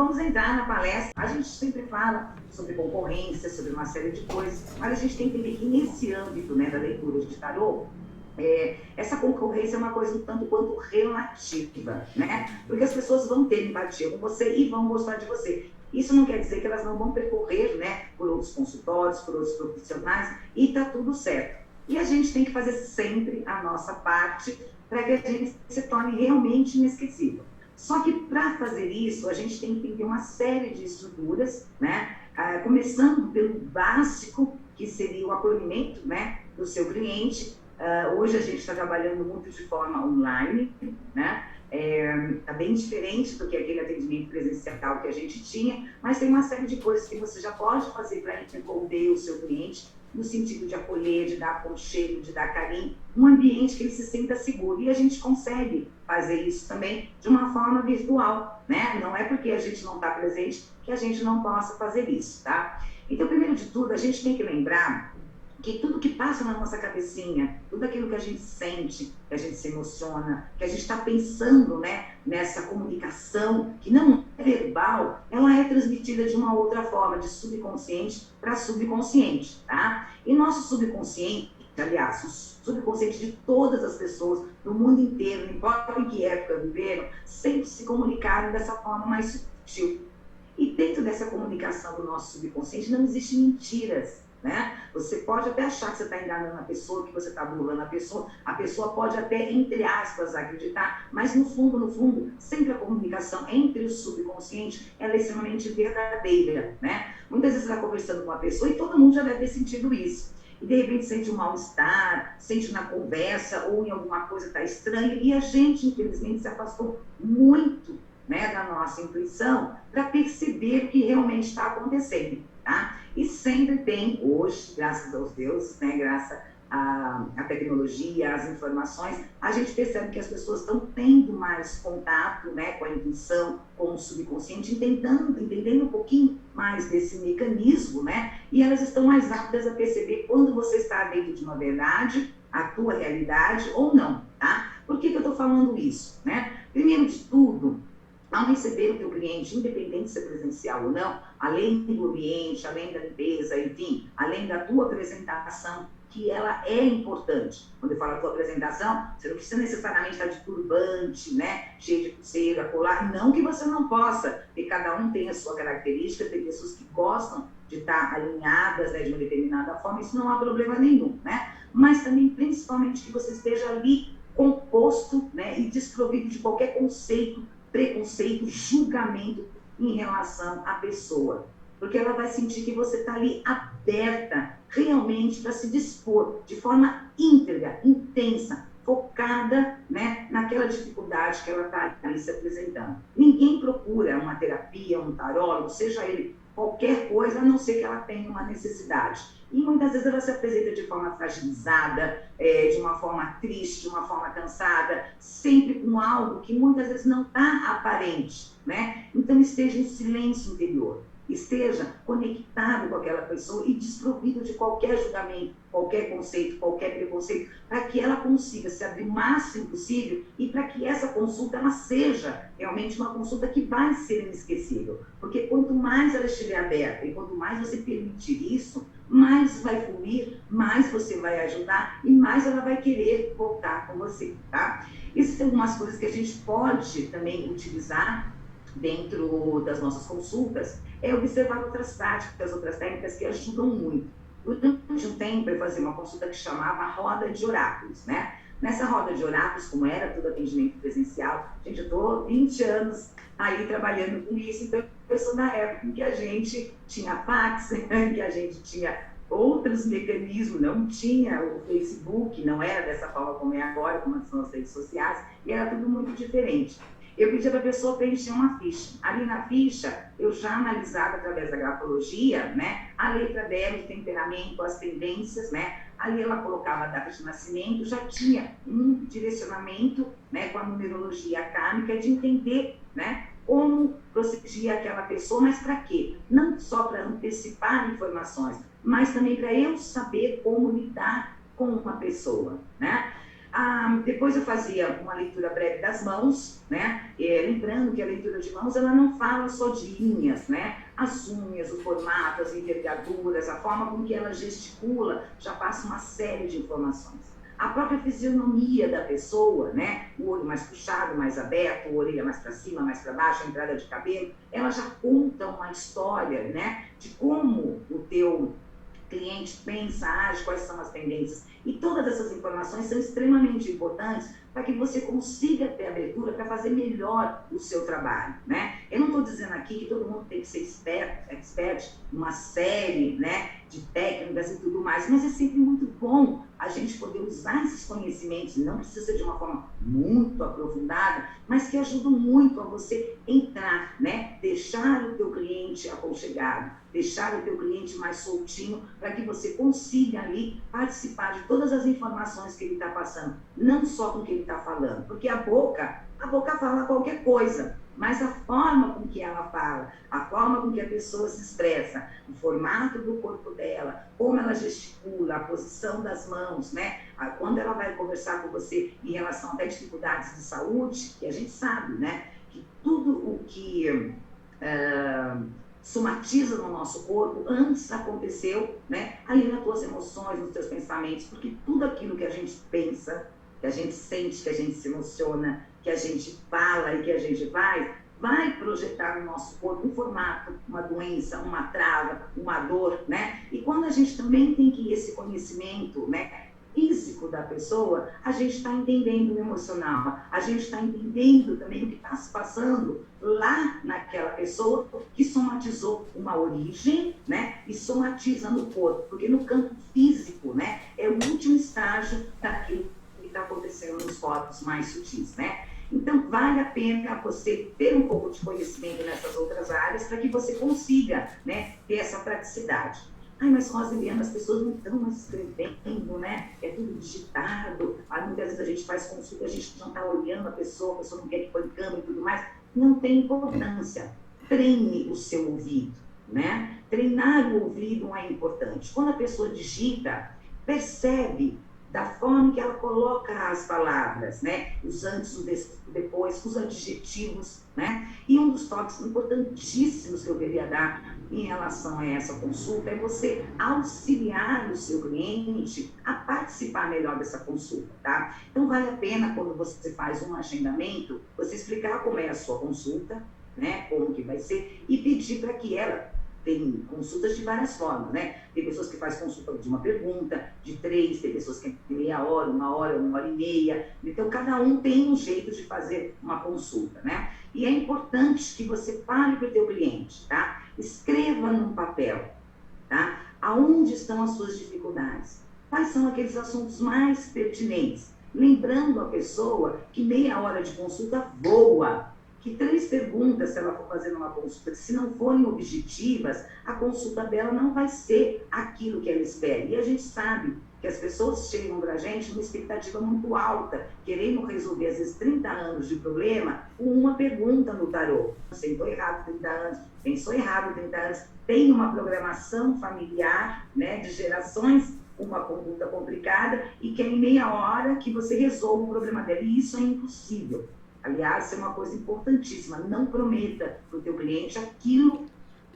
vamos entrar na palestra. A gente sempre fala sobre concorrência, sobre uma série de coisas, mas a gente tem que entender que nesse âmbito, né, da leitura de tarô, essa concorrência é uma coisa um tanto quanto relativa, né? Porque as pessoas vão ter empatia com você e vão gostar de você. Isso não quer dizer que elas não vão percorrer, né, por outros consultórios, por outros profissionais, e tá tudo certo. E a gente tem que fazer sempre a nossa parte para que a gente se torne realmente inesquecível. Só que para fazer isso, a gente tem que ter uma série de estruturas, né? Começando pelo básico, que seria o acolhimento, né, do seu cliente. Hoje a gente está trabalhando muito de forma online, né? Está bem diferente do que aquele atendimento presencial que a gente tinha, mas tem uma série de coisas que você já pode fazer para envolver o seu cliente, no sentido de acolher, de dar aconchego, de dar carinho, um ambiente que ele se sinta seguro. E a gente consegue fazer isso também de uma forma virtual, né? Não é porque a gente não está presente que a gente não possa fazer isso, tá? Então, primeiro de tudo, a gente tem que lembrar que tudo que passa na nossa cabecinha, tudo aquilo que a gente sente, que a gente se emociona, que a gente está pensando, né, nessa comunicação que não é verbal, ela é transmitida de uma outra forma, de subconsciente para subconsciente, tá? E nosso subconsciente, aliás, o subconsciente de todas as pessoas do mundo inteiro, não importa em que época viveram, sempre se comunicaram dessa forma mais sutil. E dentro dessa comunicação do nosso subconsciente não existem mentiras, né? Você pode até achar que você está enganando a pessoa, que você está burlando a pessoa pode até, entre aspas, acreditar, mas no fundo, sempre a comunicação entre o subconsciente ela é extremamente verdadeira, né? Muitas vezes você está conversando com uma pessoa e todo mundo já deve ter sentido isso. E de repente sente um mal-estar, sente na conversa ou em alguma coisa está estranha, e a gente, infelizmente, se afastou muito, né, da nossa intuição para perceber o que realmente está acontecendo, tá? E sempre tem, hoje, graças aos deuses, né, graças à tecnologia, às informações, a gente percebe que as pessoas estão tendo mais contato, né, com a intuição, com o subconsciente, entendendo um pouquinho mais desse mecanismo, né, e elas estão mais aptas a perceber quando você está dentro de uma verdade, a tua realidade ou não, tá? Por que eu estou falando isso, né? Primeiro de tudo, ao receber o teu cliente, independente se é presencial ou não, além do ambiente, além da limpeza, enfim, além da tua apresentação, que ela é importante. Quando eu falo a tua apresentação, você não precisa necessariamente estar de turbante, né, cheio de pulseira, colar, não que você não possa, porque cada um tem a sua característica, tem pessoas que gostam de estar alinhadas, né, de uma determinada forma, isso não há problema nenhum, né, mas também, principalmente, que você esteja ali composto, né, e desprovido de qualquer conceito, preconceito, julgamento em relação à pessoa. Porque ela vai sentir que você está ali aberta realmente para se dispor de forma íntegra, intensa, focada, né, naquela dificuldade que ela está ali se apresentando. Ninguém procura uma terapia, um tarólogo, seja ele qualquer coisa, a não ser que ela tenha uma necessidade. E muitas vezes ela se apresenta de forma fragilizada, de uma forma triste, de uma forma cansada, sempre com algo que muitas vezes não está aparente, né? Então esteja em silêncio interior, esteja conectado com aquela pessoa e desprovido de qualquer julgamento, qualquer conceito, qualquer preconceito, para que ela consiga se abrir o máximo possível e para que essa consulta ela seja realmente uma consulta que vai ser inesquecível. Porque quanto mais ela estiver aberta e quanto mais você permitir isso, mais vai fluir, mais você vai ajudar e mais ela vai querer voltar com você, tá? Existem algumas coisas que a gente pode também utilizar dentro das nossas consultas, é observar outras práticas, outras técnicas que ajudam muito. Durante um tempo eu fazia uma consulta que chamava Roda de Oráculos, né? Nessa roda de oráculos, como era tudo atendimento presencial, gente, eu estou 20 anos aí trabalhando com isso, então eu sou da época em que a gente tinha fax, que a gente tinha outros mecanismos, não tinha o Facebook, não era dessa forma como é agora, como são as redes sociais, e era tudo muito diferente. Eu pedia para a pessoa preencher uma ficha. Ali na ficha, eu já analisava através da grafologia, né, a letra dela, o temperamento, as tendências, né, ali ela colocava a data de nascimento, já tinha um direcionamento, né, com a numerologia kármica de entender, né, como proteger aquela pessoa, mas para quê? Não só para antecipar informações, mas também para eu saber como lidar com uma pessoa, né? Depois eu fazia uma leitura breve das mãos, né? Lembrando que a leitura de mãos, ela não fala só de linhas, né? As unhas, o formato, as envergaduras, a forma com que ela gesticula, já passa uma série de informações. A própria fisionomia da pessoa, né? O olho mais puxado, mais aberto, a orelha mais para cima, mais para baixo, a entrada de cabelo, ela já conta uma história, né? De como o teu cliente pensa, age, quais são as tendências. E todas essas informações são extremamente importantes para que você consiga ter abertura para fazer melhor o seu trabalho, né? Eu não estou dizendo aqui que todo mundo tem que ser expert numa série, né, de técnicas e tudo mais, mas é sempre muito bom a gente poder usar esses conhecimentos, não precisa ser de uma forma muito aprofundada, mas que ajudam muito a você entrar, né? Deixar o teu cliente aconchegado, deixar o teu cliente mais soltinho, para que você consiga ali participar de todas as informações que ele está passando, não só com o que ele está falando, porque a boca fala qualquer coisa, mas a forma com que ela fala, a forma com que a pessoa se expressa, o formato do corpo dela, como ela gesticula, a posição das mãos, né? Quando ela vai conversar com você em relação até dificuldades de saúde, que a gente sabe, né? Que tudo o que somatiza no nosso corpo antes aconteceu, né? Ali nas tuas emoções, nos teus pensamentos, porque tudo aquilo que a gente pensa, que a gente sente, que a gente se emociona, que a gente fala e que a gente vai projetar no nosso corpo um formato, uma doença, uma trava, uma dor, né? E quando a gente também tem que esse conhecimento, né, físico da pessoa, a gente está entendendo o emocional, a gente está entendendo também o que está se passando lá naquela pessoa que somatizou uma origem, né, e somatiza no corpo, porque no campo físico, né, é o último estágio daquilo que está acontecendo nos corpos mais sutis, né? Então, vale a pena você ter um pouco de conhecimento nessas outras áreas para que você consiga, né, ter essa praticidade. Ai, mas Roseliana, as pessoas não estão mais escrevendo, né? É tudo digitado. Aí, muitas vezes a gente faz consulta, a gente não está olhando a pessoa não quer que põe câmera e tudo mais. Não tem importância. Treine o seu ouvido, né? Treinar o ouvido é importante. Quando a pessoa digita, percebe da forma que ela coloca as palavras, né? Os antes, o depois, os adjetivos, né? E um dos toques importantíssimos que eu queria dar em relação a essa consulta é você auxiliar o seu cliente a participar melhor dessa consulta, tá? Então, vale a pena, quando você faz um agendamento, você explicar como é a sua consulta, né? Como que vai ser, e pedir para que ela... Tem consultas de várias formas, né? Tem pessoas que fazem consulta de uma pergunta, de 3, tem pessoas que tem meia hora, 1 hora e meia. Então, cada um tem um jeito de fazer uma consulta, né? E é importante que você fale para o teu cliente, tá? Escreva num papel, tá? Aonde estão as suas dificuldades? Quais são aqueles assuntos mais pertinentes? Lembrando a pessoa que meia hora de consulta voa, que 3 perguntas, se ela for fazer uma consulta, se não forem objetivas, a consulta dela não vai ser aquilo que ela espera. E a gente sabe que as pessoas chegam para a gente numa expectativa muito alta, querendo resolver, às vezes, 30 anos de problema com uma pergunta no tarô. Sentou errado 30 anos, pensou errado 30 anos, tem uma programação familiar, né, de gerações, uma conduta complicada, e quer em meia hora que você resolva o problema dela. E isso é impossível. Aliás, isso é uma coisa importantíssima. Não prometa para o teu cliente aquilo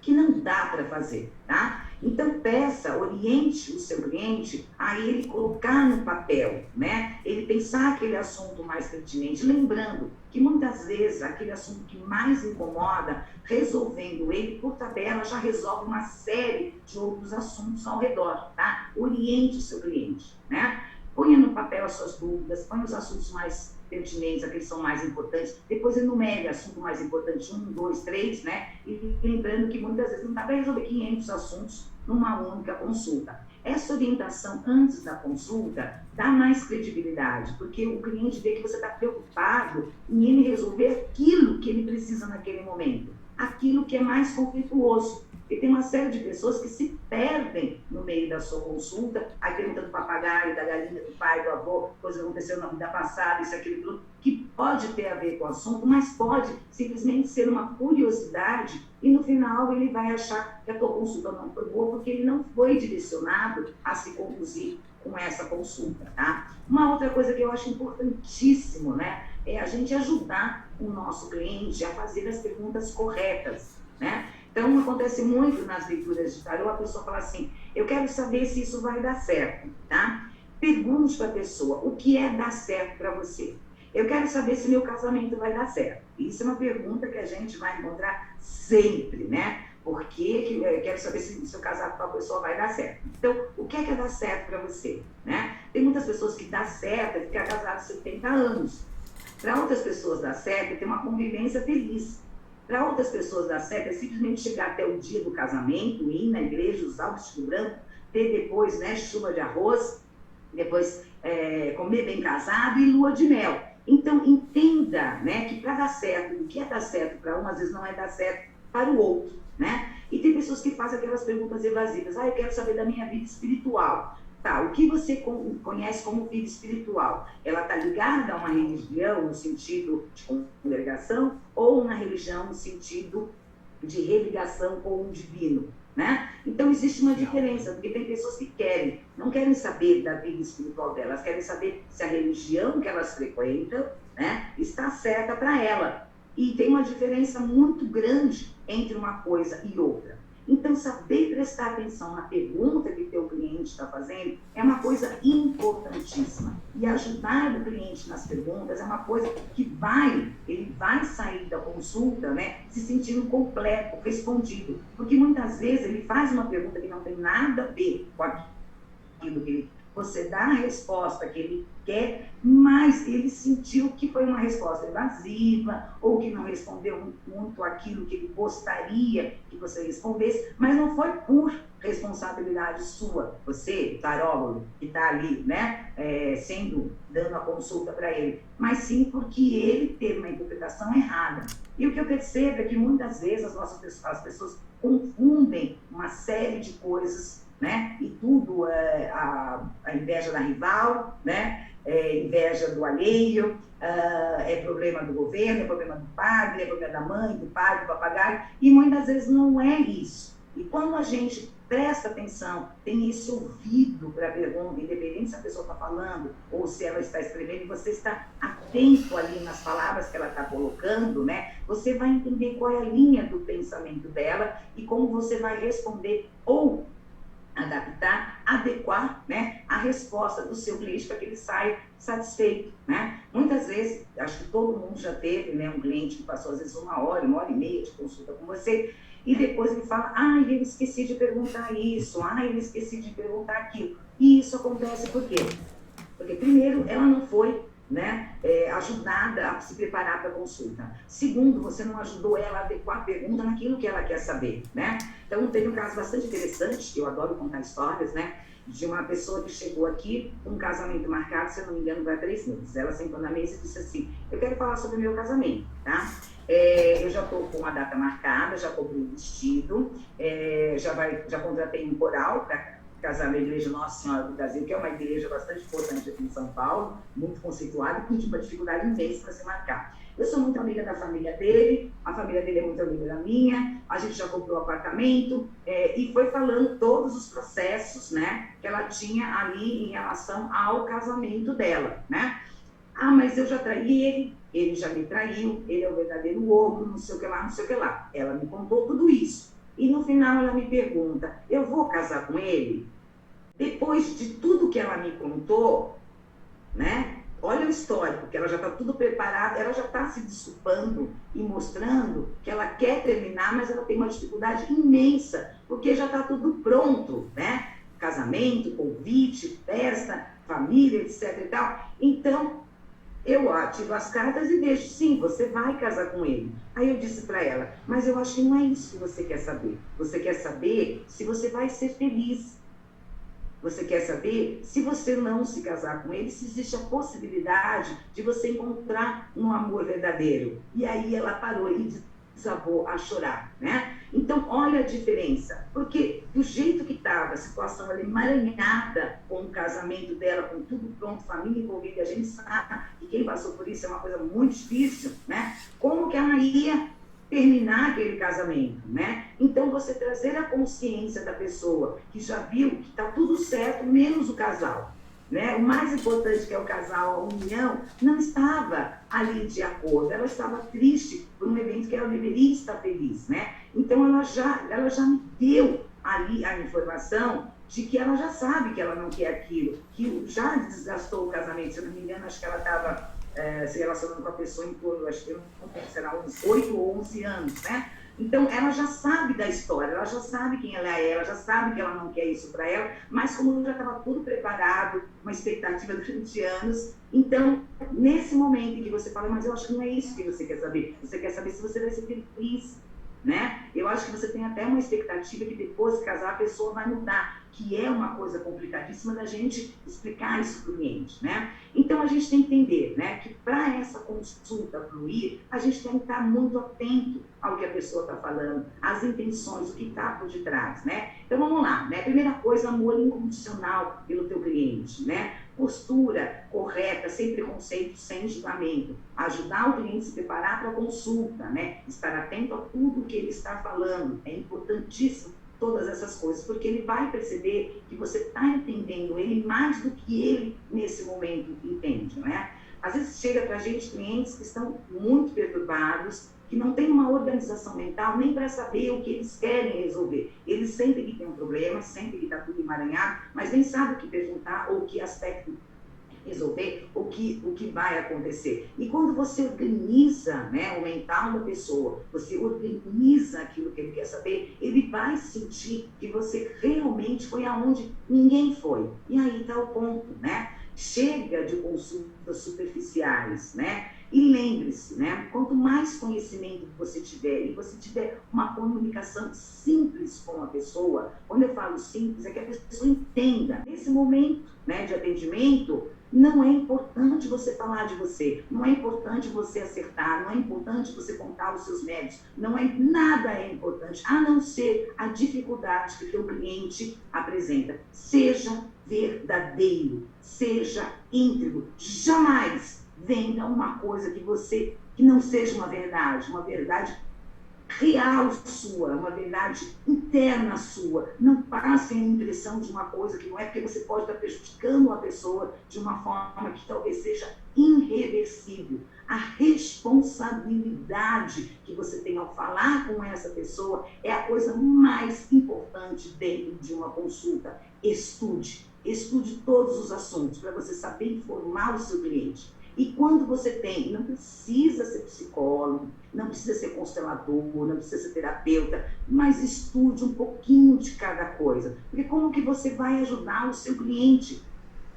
que não dá para fazer, tá? Então, peça, oriente o seu cliente a ele colocar no papel, né? Ele pensar aquele assunto mais pertinente, lembrando que muitas vezes aquele assunto que mais incomoda, resolvendo ele por tabela, já resolve uma série de outros assuntos ao redor, tá? Oriente o seu cliente, né? Ponha no papel as suas dúvidas, ponha os assuntos mais pertinentes, aqueles que são mais importantes, depois enumere assunto mais importante, 1, 2, 3, né? E lembrando que muitas vezes não dá para resolver 500 assuntos numa única consulta. Essa orientação antes da consulta dá mais credibilidade, porque o cliente vê que você está preocupado em ele resolver aquilo que ele precisa naquele momento, aquilo que é mais conflituoso. E tem uma série de pessoas que se perdem no meio da sua consulta, aí perguntando do papagaio, da galinha, do pai, do avô, coisa que aconteceu na vida passada, isso, aquilo, tudo, que pode ter a ver com o assunto, mas pode simplesmente ser uma curiosidade e no final ele vai achar que a tua consulta não foi boa porque ele não foi direcionado a se conduzir com essa consulta, tá? Uma outra coisa que eu acho importantíssimo, né, é a gente ajudar o nosso cliente a fazer as perguntas corretas, né? Então, acontece muito nas leituras de tarô, a pessoa fala assim, eu quero saber se isso vai dar certo, tá? Pergunte para a pessoa, o que é dar certo para você? Eu quero saber se meu casamento vai dar certo. Isso é uma pergunta que a gente vai encontrar sempre, né? Por que eu quero saber se eu casar com tal pessoa vai dar certo? Então, o que é dar certo para você? Né? Tem muitas pessoas que dá certo é ficar casado 70 anos. Para outras pessoas dá certo é ter uma convivência feliz. Para outras pessoas dá certo é simplesmente chegar até o dia do casamento, ir na igreja, usar o vestido branco, ter depois, né, chuva de arroz, depois comer bem casado e lua de mel. Então, entenda, né, que para dar certo, o que é dar certo para um, às vezes não é dar certo para o outro, né? E tem pessoas que fazem aquelas perguntas evasivas. Eu quero saber da minha vida espiritual. Tá, o que você conhece como vida espiritual? Ela está ligada a uma religião no sentido de congregação ou na religião no sentido de religação com o divino, né? Então, existe uma diferença, porque tem pessoas que não querem saber da vida espiritual delas, querem saber se a religião que elas frequentam, né, está certa para ela. E tem uma diferença muito grande entre uma coisa e outra. Então, saber prestar atenção na pergunta que teu cliente está fazendo é uma coisa importantíssima. E ajudar o cliente nas perguntas é uma coisa que ele vai sair da consulta, né, se sentindo completo, respondido. Porque muitas vezes ele faz uma pergunta que não tem nada a ver com aquilo que você dá a resposta que ele quer, mas ele sentiu que foi uma resposta evasiva, ou que não respondeu muito aquilo que ele gostaria que você respondesse, mas não foi por responsabilidade sua, você, tarólogo, que está ali, né, dando a consulta para ele, mas sim porque ele teve uma interpretação errada. E o que eu percebo é que muitas vezes as pessoas confundem uma série de coisas, né? E tudo a inveja da rival, né? Inveja do alheio, é problema do governo, é problema do padre, é problema da mãe, do pai, do papagaio, e muitas vezes não é isso. E quando a gente presta atenção, tem esse ouvido para a pergunta, independente se a pessoa está falando ou se ela está escrevendo, e você está atento ali nas palavras que ela está colocando, né? Você vai entender qual é a linha do pensamento dela e como você vai responder ou adaptar, adequar, né, a resposta do seu cliente para que ele saia satisfeito, né? Muitas vezes, acho que todo mundo já teve, né, um cliente que passou às vezes uma hora e meia de consulta com você e depois ele fala, eu esqueci de perguntar isso, eu esqueci de perguntar aquilo. E isso acontece por quê? Porque primeiro, ela não foi, né, ajudada a se preparar para a consulta. Segundo, você não ajudou ela a adequar a pergunta naquilo que ela quer saber, né? Então, teve um caso bastante interessante, eu adoro contar histórias, né, de uma pessoa que chegou aqui com um casamento marcado, se eu não me engano, para 3 meses. Ela sentou na mesa e disse assim, eu quero falar sobre o meu casamento, tá? Eu já estou com a data marcada, já comprei o vestido, já contratei um coral para casar na igreja Nossa Senhora do Brasil, que é uma igreja bastante importante aqui em São Paulo, muito conceituada, e com uma dificuldade imensa para se marcar. Eu sou muito amiga da família dele, a família dele é muito amiga da minha, a gente já comprou apartamento, e foi falando todos os processos, né, que ela tinha ali em relação ao casamento dela, né? Mas eu já traí ele já me traiu, ele é o verdadeiro ogro, não sei o que lá, não sei o que lá. Ela me contou tudo isso. E no final ela me pergunta, eu vou casar com ele? Depois de tudo que ela me contou, né? Olha o histórico, que ela já está tudo preparada, ela já está se desculpando e mostrando que ela quer terminar, mas ela tem uma dificuldade imensa, porque já está tudo pronto, né? Casamento, convite, festa, família, etc e tal. Então, eu ativo as cartas e deixo, sim, você vai casar com ele. Aí eu disse para ela, mas eu acho que não é isso que você quer saber. Você quer saber se você vai ser feliz. Você quer saber se você não se casar com ele, se existe a possibilidade de você encontrar um amor verdadeiro. E aí ela parou e desabou a chorar, né? Então, olha a diferença, porque do jeito que estava a situação ali emaranhada com o casamento dela, com tudo pronto, família envolvida, a gente sabe que quem passou por isso é uma coisa muito difícil, né? Como que ela ia terminar aquele casamento, né? Então, você trazer a consciência da pessoa que já viu que está tudo certo, menos o casal. né? O mais importante, que é o casal, a união, não estava ali de acordo, ela estava triste por um evento que ela deveria estar feliz, né? Então ela já me deu ali a informação de que ela já sabe que ela não quer aquilo, que já desgastou o casamento. Se eu não me engano, acho que ela estava se relacionando com a pessoa em torno, acho que não será uns 8 ou 11 anos, né? Então, ela já sabe da história, ela já sabe quem ela é, ela já sabe que ela não quer isso para ela, mas como já estava tudo preparado, uma expectativa durante anos, então, nesse momento em que você fala, mas eu acho que não é isso que você quer saber se você vai ser feliz, né? Eu acho que você tem até uma expectativa que depois de casar a pessoa vai mudar, que é uma coisa complicadíssima da gente explicar isso para o cliente, né? Então a gente tem que entender, né, que para essa consulta fluir, a gente tem que estar muito atento ao que a pessoa está falando, às intenções, o que está por detrás, né? Então vamos lá, né? Primeira coisa, amor incondicional pelo teu cliente, né? Postura correta, sem preconceito, sem julgamento. Ajudar o cliente a se preparar para a consulta, né? Estar atento a tudo que ele está falando. É importantíssimo todas essas coisas, porque ele vai perceber que você está entendendo ele mais do que ele, nesse momento, entende, né? Às vezes chega para a gente clientes que estão muito perturbados, que não têm uma organização mental nem para saber o que eles querem resolver. Eles sentem que tem um problema, sentem que está tudo emaranhado, mas nem sabem o que perguntar ou que aspecto resolver, o que vai acontecer. E quando você organiza, né, o mental da pessoa, você organiza aquilo que ele quer saber, ele vai sentir que você realmente foi aonde ninguém foi. E aí está o ponto, né? Chega de consultas superficiais, né? E lembre-se, né? Quanto mais conhecimento você tiver, e você tiver uma comunicação simples com a pessoa, quando eu falo simples, é que a pessoa entenda. Nesse momento, né, de atendimento, não é importante você falar de você, não é importante você acertar, não é importante você contar os seus méritos, nada é importante, a não ser a dificuldade que o teu cliente apresenta. Seja verdadeiro, seja íntegro, jamais venda uma coisa que não seja uma verdade real sua, uma verdade interna sua. Não passem a impressão de uma coisa que não é, porque você pode estar prejudicando a pessoa de uma forma que talvez seja irreversível. A responsabilidade que você tem ao falar com essa pessoa é a coisa mais importante dentro de uma consulta. Estude todos os assuntos para você saber informar o seu cliente. E quando você tem, não precisa ser psicólogo, não precisa ser constelador, não precisa ser terapeuta, mas estude um pouquinho de cada coisa. Porque como que você vai ajudar o seu cliente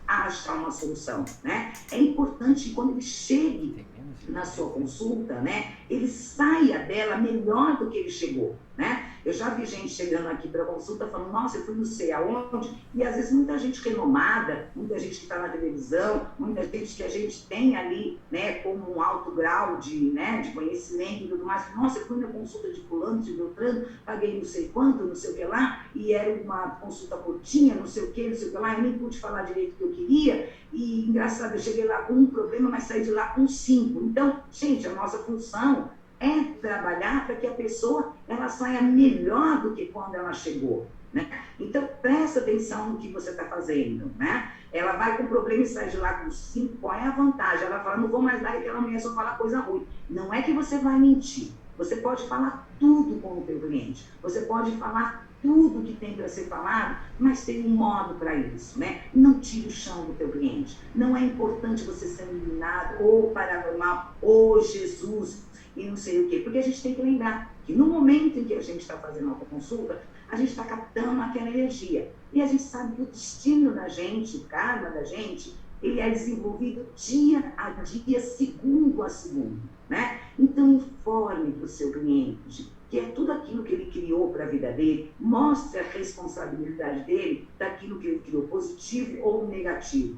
a achar uma solução, né? É importante que quando ele chegue na sua consulta, né, ele saia dela melhor do que ele chegou, né? Eu já vi gente chegando aqui para consulta falando, nossa, eu fui não sei aonde, e às vezes muita gente renomada, muita gente que está na televisão, muita gente que a gente tem ali, né, como um alto grau de conhecimento e tudo mais, nossa, eu fui na consulta de fulano, de Beltrano, paguei não sei quanto, não sei o que lá, e era uma consulta curtinha, não sei o que lá, eu nem pude falar direito o que eu queria, e engraçado, eu cheguei lá com um problema, mas saí de lá com 5. Então, gente, a nossa função é trabalhar para que a pessoa ela saia melhor do que quando ela chegou, né? Então, presta atenção no que você está fazendo, né? Ela vai com problema e sai de lá com 5, qual é a vantagem? Ela fala, não vou mais dar que aquela mulher só falar coisa ruim. Não é que você vai mentir, você pode falar tudo com o teu cliente, você pode falar tudo que tem para ser falado, mas tem um modo para isso, né? Não tire o chão do teu cliente. Não é importante você ser iluminado, ou paranormal, ou Jesus, e não sei o quê. Porque a gente tem que lembrar que no momento em que a gente está fazendo uma consulta, a gente está captando aquela energia. E a gente sabe que o destino da gente, o karma da gente, ele é desenvolvido dia a dia, segundo a segundo, né? Então, informe para o seu cliente que é tudo aquilo que ele criou para a vida dele, mostre a responsabilidade dele daquilo que ele criou, positivo ou negativo.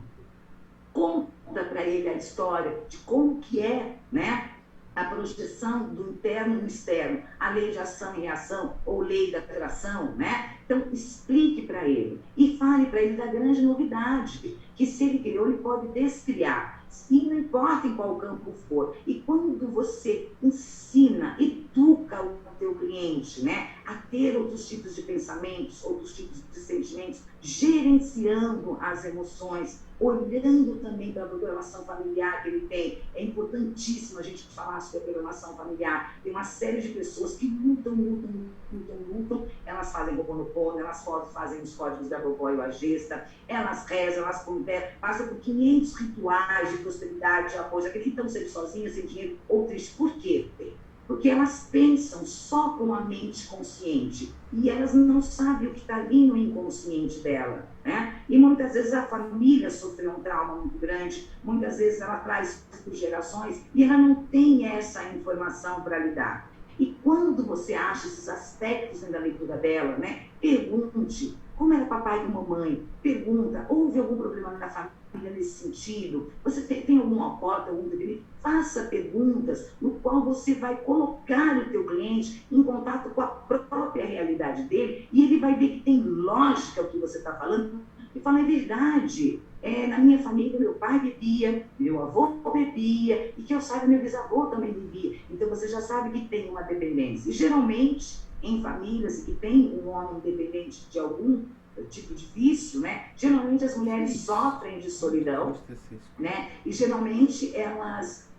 Conta para ele a história de como que é, né, a projeção do interno no externo, a lei de ação e reação, ou lei da atração, né? Então, explique para ele e fale para ele da grande novidade, que se ele criou, ele pode descriar. E não importa em qual campo for. E quando você ensina, educa o teu cliente, né, a ter outros tipos de pensamentos, outros tipos de sentimentos, gerenciando as emoções, olhando também para a programação familiar que ele tem. É importantíssimo a gente falar sobre a programação familiar. Tem uma série de pessoas que lutam, elas fazem Ho'oponopono, elas fazem os códigos da vovó e o Agesta, elas rezam, elas passam por 500 rituais de prosperidade, de apoio, acreditam ser sozinhas, sem dinheiro ou triste. Por quê? Porque elas pensam só com a mente consciente e elas não sabem o que está ali no inconsciente dela, né? E muitas vezes a família sofreu um trauma muito grande, muitas vezes ela traz por gerações e ela não tem essa informação para lidar. E quando você acha esses aspectos da leitura dela, né? Pergunte como era papai e mamãe, pergunta, houve algum problema na família nesse sentido? Você tem alguma porta, algum dever? Faça perguntas no qual você vai colocar o teu cliente em contato com a própria realidade dele e ele vai ver que tem lógica o que você está falando e fala, é verdade, na minha família meu pai bebia, meu avô bebia e que eu saiba meu bisavô também bebia. Então você já sabe que tem uma dependência. E geralmente em famílias que tem um homem dependente de algum tipo de vício, né? Geralmente as mulheres sofrem de solidão, né? E geralmente elas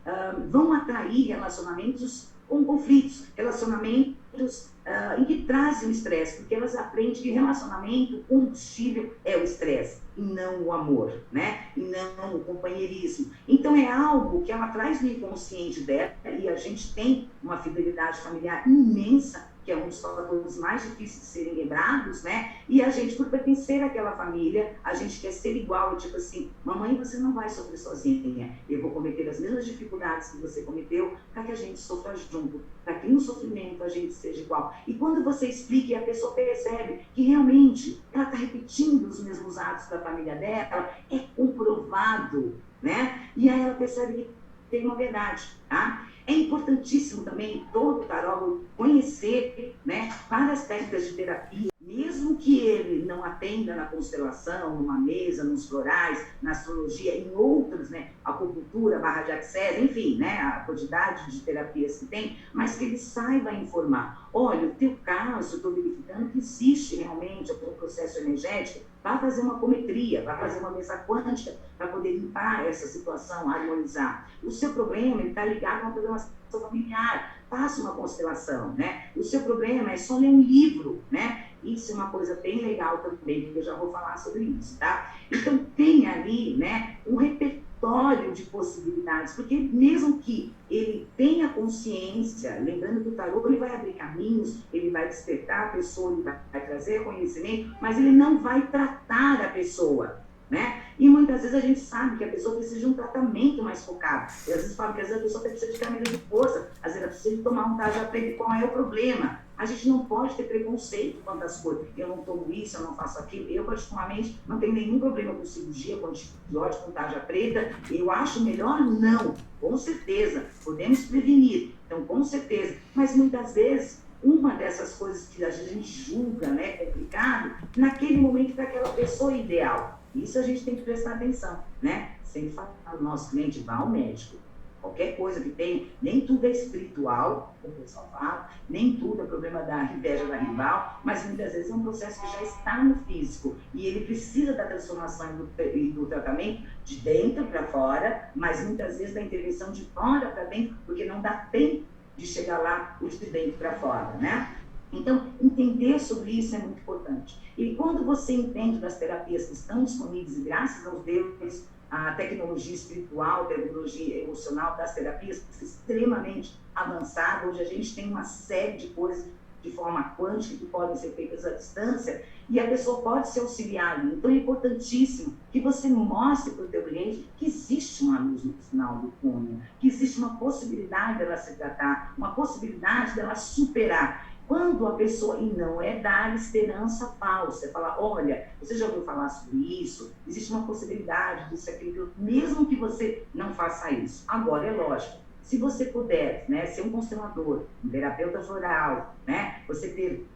vão atrair relacionamentos com conflitos, relacionamentos em que trazem o estresse, porque elas aprendem que relacionamento, o combustível é o estresse, e não o amor, né? E não o companheirismo. Então é algo que ela traz no inconsciente dela, e a gente tem uma fidelidade familiar imensa, que é um dos fatores mais difíceis de serem quebrados, né? E a gente, por pertencer àquela família, a gente quer ser igual, tipo assim, mamãe, você não vai sofrer sozinha, eu vou cometer as mesmas dificuldades que você cometeu, para que a gente sofra junto, para que no sofrimento a gente seja igual. E quando você explica e a pessoa percebe que realmente ela está repetindo os mesmos atos da família dela, é comprovado, né? E aí ela percebe que tem uma verdade, tá? É importantíssimo também todo tarólogo conhecer, né, várias técnicas de terapia, mesmo que ele não atenda na constelação, numa mesa, nos florais, na astrologia, em outros, né, acupuntura, barra de access, enfim, né, a quantidade de terapias que tem, mas que ele saiba informar. Olha, o teu caso, estou verificando que existe realmente algum processo energético, vai fazer uma apometria, vai fazer uma mesa quântica para poder limpar essa situação, harmonizar. O seu problema está ligado a uma programação familiar, faça uma constelação, né? O seu problema é só ler um livro, né? Isso é uma coisa bem legal também, porque eu já vou falar sobre isso, tá? Então, tem ali, né, um repertório de possibilidades, porque mesmo que ele tenha consciência, lembrando que o tarô ele vai abrir caminhos, ele vai despertar a pessoa, ele vai trazer conhecimento, mas ele não vai tratar a pessoa, né? E muitas vezes a gente sabe que a pessoa precisa de um tratamento mais focado. E às vezes fala que às vezes a pessoa precisa de camisa de força, às vezes ela precisa de tomar um tarja preta. Qual é o problema? A gente não pode ter preconceito quanto às coisas. Eu não tomo isso, eu não faço aquilo. Eu, particularmente, não tenho nenhum problema com cirurgia, com antibiótico, com tarja preta. Eu acho melhor não, com certeza. Podemos prevenir, então com certeza. Mas muitas vezes, uma dessas coisas que a gente julga, né, complicado, naquele momento para aquela pessoa ideal. Isso a gente tem que prestar atenção, né? Sempre falar ao nosso cliente, vá ao médico. Qualquer coisa que tem, nem tudo é espiritual, como o pessoal fala, nem tudo é problema da inveja da rival, mas muitas vezes é um processo que já está no físico e ele precisa da transformação e do tratamento de dentro para fora, mas muitas vezes da intervenção de fora para dentro, porque não dá tempo de chegar lá o de dentro para fora, né? Então, entender sobre isso é muito importante. E quando você entende das terapias que estão disponíveis, e graças aos deuses, a tecnologia espiritual, a tecnologia emocional das terapias é extremamente avançada, hoje a gente tem uma série de coisas de forma quântica que podem ser feitas à distância e a pessoa pode se auxiliar ali. Então é importantíssimo que você mostre para o teu cliente que existe uma luz no final do túnel, que existe uma possibilidade dela se tratar, uma possibilidade dela superar. Quando a pessoa, e não é dar esperança falsa, é falar, olha, você já ouviu falar sobre isso? Existe uma possibilidade disso, aquilo, mesmo que você não faça isso. Agora, é lógico, se você puder, né, ser um constelador, um terapeuta floral, né, você ter,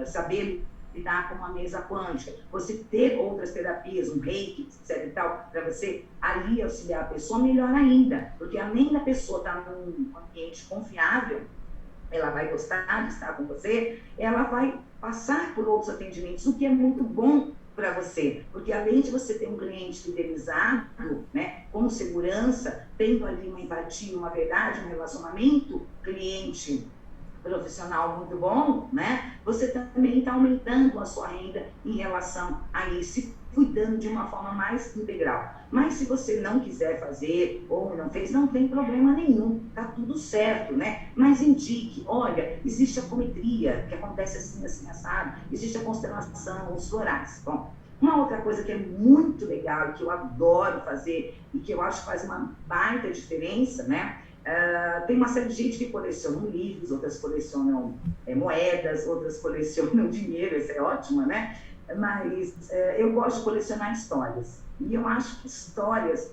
saber lidar com uma mesa quântica, você ter outras terapias, um reiki, etc e tal, para você ali auxiliar a pessoa, melhor ainda, porque além da pessoa estar num ambiente confiável, ela vai gostar de estar com você, ela vai passar por outros atendimentos, o que é muito bom para você, porque além de você ter um cliente fidelizado, né, com segurança, tendo ali uma empatia, uma verdade, um relacionamento cliente profissional muito bom, né? Você também está aumentando a sua renda em relação a isso, se cuidando de uma forma mais integral. Mas se você não quiser fazer ou não fez, não tem problema nenhum, tá tudo certo, né? Mas indique, olha, existe a cometria, que acontece assim, assim, assado, existe a constelação, os florais. Bom, uma outra coisa que é muito legal, que eu adoro fazer e que eu acho que faz uma baita diferença, né? Tem uma série de gente que colecionam livros, outras colecionam moedas, outras colecionam dinheiro, isso é ótimo, né? Mas eu gosto de colecionar histórias. E eu acho que histórias,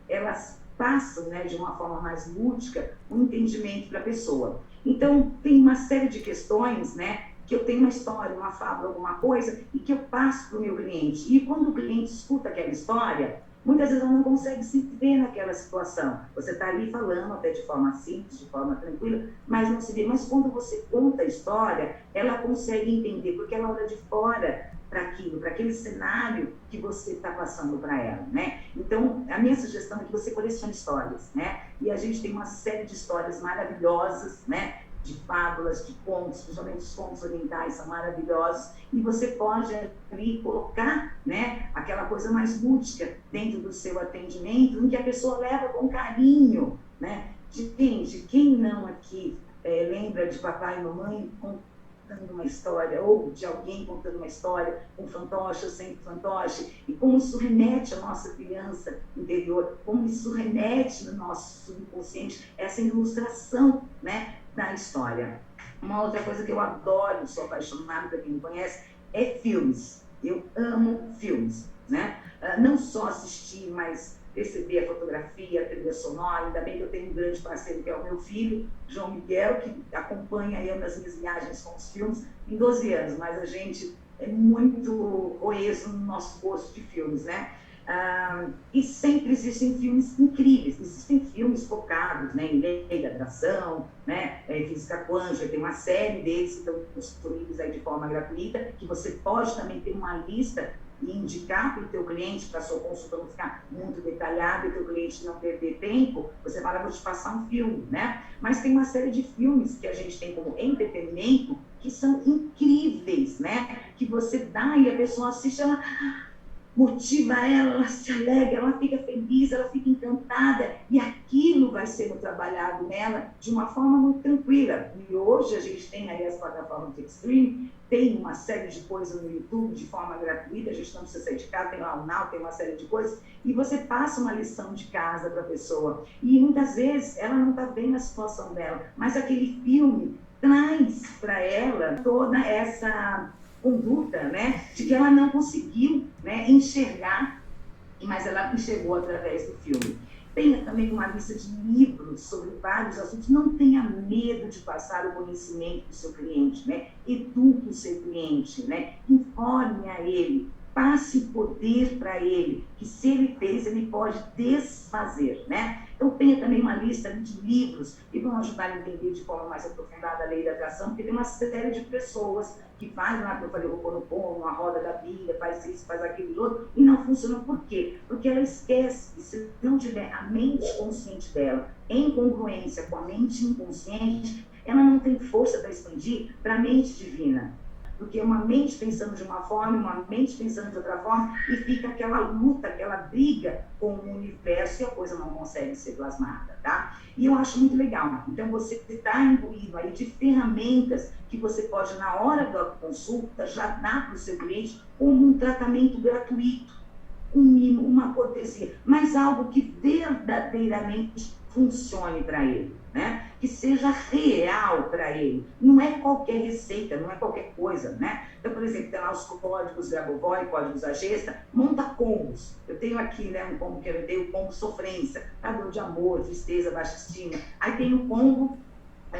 elas passam, né, de uma forma mais lúdica o entendimento para a pessoa. Então, tem uma série de questões, né, que eu tenho uma história, uma fábula, alguma coisa, e que eu passo para o meu cliente. E quando o cliente escuta aquela história, muitas vezes ela não consegue se ver naquela situação. Você está ali falando até de forma simples, de forma tranquila, mas não se vê. Mas quando você conta a história, ela consegue entender, porque ela olha de fora para aquilo, para aquele cenário que você está passando para ela, né? Então, a minha sugestão é que você colecione histórias, né? E a gente tem uma série de histórias maravilhosas, né? De fábulas, de contos, principalmente os contos orientais são maravilhosos, e você pode ali colocar, né, aquela coisa mais lúdica dentro do seu atendimento, em que a pessoa leva com carinho, né? Gente, quem não aqui lembra de papai e mamãe contando uma história, ou de alguém contando uma história, com fantoche ou sem fantoche, e como isso remete à nossa criança interior, como isso remete no nosso subconsciente, essa ilustração, né, da história. Uma outra coisa que eu adoro, sou apaixonada, para quem me conhece, é filmes. Eu amo filmes, né? Não só assistir, mas perceber a fotografia, a trilha sonora. Ainda bem que eu tenho um grande parceiro, que é o meu filho, João Miguel, que acompanha eu nas minhas viagens com os filmes. Em 12 anos, mas a gente é muito coeso no nosso gosto de filmes, né? E sempre existem filmes incríveis, existem filmes focados, né, em lei da atração, né, física quântica, tem uma série deles que estão disponíveis aí de forma gratuita, que você pode também ter uma lista e indicar para o teu cliente, para a sua consulta não ficar muito detalhada e o teu cliente não perder tempo, você fala, vou te passar um filme, né? Mas tem uma série de filmes que a gente tem como entretenimento que são incríveis, né? Que você dá e a pessoa assiste, ela motiva ela se alegra, ela fica feliz, ela fica encantada, e aquilo vai sendo trabalhado nela de uma forma muito tranquila. E hoje a gente tem aí as plataformas de streaming, tem uma série de coisas no YouTube de forma gratuita, a gente não precisa sair de casa, tem lá o Now, tem uma série de coisas, e você passa uma lição de casa para a pessoa. E muitas vezes ela não está bem na situação dela, mas aquele filme traz para ela toda essa conduta, né, de que ela não conseguiu, né, enxergar, mas ela enxergou através do filme. Tenha também uma lista de livros sobre vários assuntos. Não tenha medo de passar o conhecimento do seu cliente, né? Eduque o seu cliente, né? Informe a ele, passe poder para ele, que se ele fez, ele pode desfazer, né? Então, tenha também uma lista de livros que vão ajudar a entender de forma mais aprofundada a lei da atração, porque tem uma série de pessoas que fazem lá, que eu falei, o Ho'oponopono, a roda da Bíblia, faz isso, faz aquilo, outro, e não funciona. Por quê? Porque ela esquece, se não tiver a mente consciente dela em congruência com a mente inconsciente, ela não tem força para expandir para a mente divina. Porque uma mente pensando de uma forma, uma mente pensando de outra forma, e fica aquela luta, aquela briga com o universo e a coisa não consegue ser plasmada, tá? E eu acho muito legal. Então, você está imbuído aí de ferramentas que você pode, na hora da consulta, já dar para o seu cliente como um tratamento gratuito, um mimo, uma cortesia, mas algo que verdadeiramente funcione para ele, né? Que seja real para ele. Não é qualquer receita, não é qualquer coisa, né? Então, por exemplo, tem lá os códigos Grabovoi, códigos da Gesta, monta combos. Eu tenho aqui, né, um combo que eu dei, o combo sofrência, dor de amor, tristeza, baixa estima. Aí tem o combo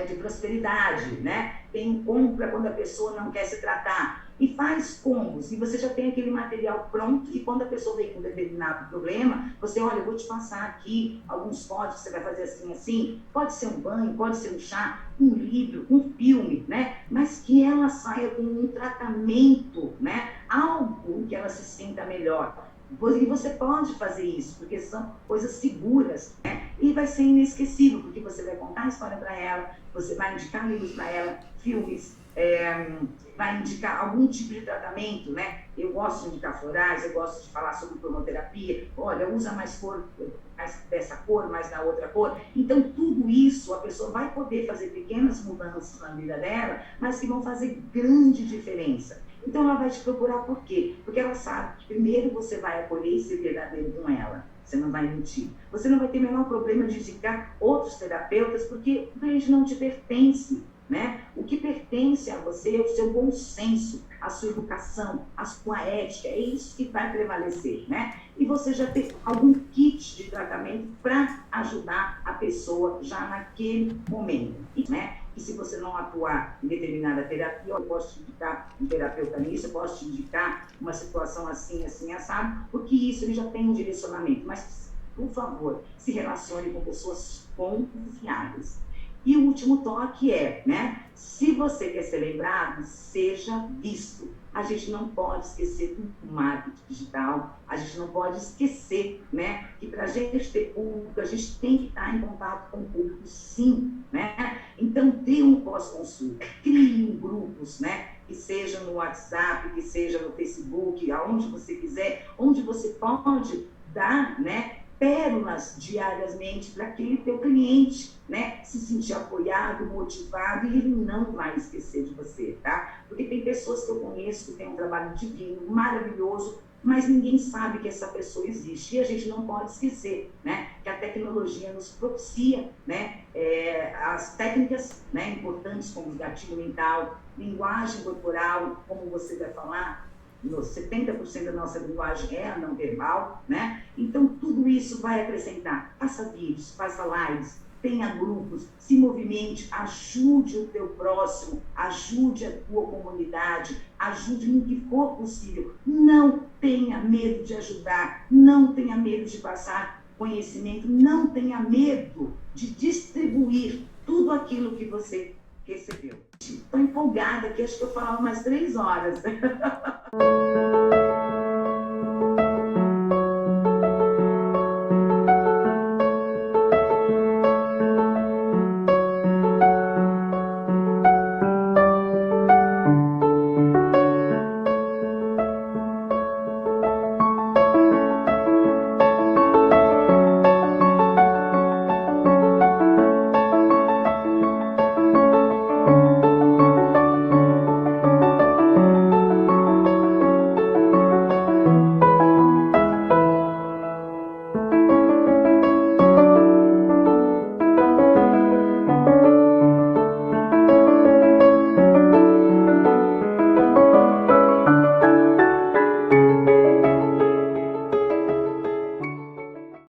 de prosperidade, né? Tem um combo para quando a pessoa não quer se tratar. E faz combos, e você já tem aquele material pronto, e quando a pessoa vem com um determinado problema, você, olha, eu vou te passar aqui alguns códigos, você vai fazer assim, assim, pode ser um banho, pode ser um chá, um livro, um filme, né? Mas que ela saia com um tratamento, né, algo que ela se sinta melhor. E você pode fazer isso, porque são coisas seguras, né? E vai ser inesquecível, porque você vai contar a história para ela, você vai indicar livros para ela, filmes, vai indicar algum tipo de tratamento, né? Eu gosto de indicar florais, eu gosto de falar sobre cromoterapia. Olha, usa mais cor, mais dessa cor, mais da outra cor. Então, tudo isso, a pessoa vai poder fazer pequenas mudanças na vida dela, mas que vão fazer grande diferença. Então, ela vai te procurar por quê? Porque ela sabe que primeiro você vai acolher e ser verdadeiro com ela. Você não vai mentir. Você não vai ter o menor problema de indicar outros terapeutas, porque o cliente não te pertence, né? O que pertence a você é o seu bom senso, a sua educação, a sua ética. É isso que vai prevalecer, né? E você já ter algum kit de tratamento para ajudar a pessoa já naquele momento, né? E se você não atuar em determinada terapia, eu posso te indicar um terapeuta nisso, eu posso te indicar uma situação assim, assim, assado, porque isso ele já tem um direcionamento. Mas, por favor, se relacione com pessoas confiáveis. E o último toque é, né? Se você quer ser lembrado, seja visto. A gente não pode esquecer do marketing digital, a gente não pode esquecer, né? Que para a gente ter público, a gente tem que estar em contato com o público, sim, né? Então, dê um pós-consulta, crie grupos, né? Que seja no WhatsApp, que seja no Facebook, aonde você quiser, onde você pode dar, né? Pérolas diariamente para aquele teu cliente, né, se sentir apoiado, motivado, e ele não vai esquecer de você, tá? Porque tem pessoas que eu conheço que têm um trabalho divino, maravilhoso, mas ninguém sabe que essa pessoa existe. E a gente não pode esquecer, né, que a tecnologia nos propicia, né, as técnicas, né, importantes como o gatilho mental, linguagem corporal, como você vai falar, 70% da nossa linguagem é a não verbal, né? Então, tudo isso vai acrescentar. Faça vídeos, faça lives, tenha grupos, se movimente, ajude o teu próximo, ajude a tua comunidade, ajude no que for possível. Não tenha medo de ajudar, não tenha medo de passar conhecimento, não tenha medo de distribuir tudo aquilo que você recebeu. Estou empolgada aqui, acho que eu falava mais 3 horas.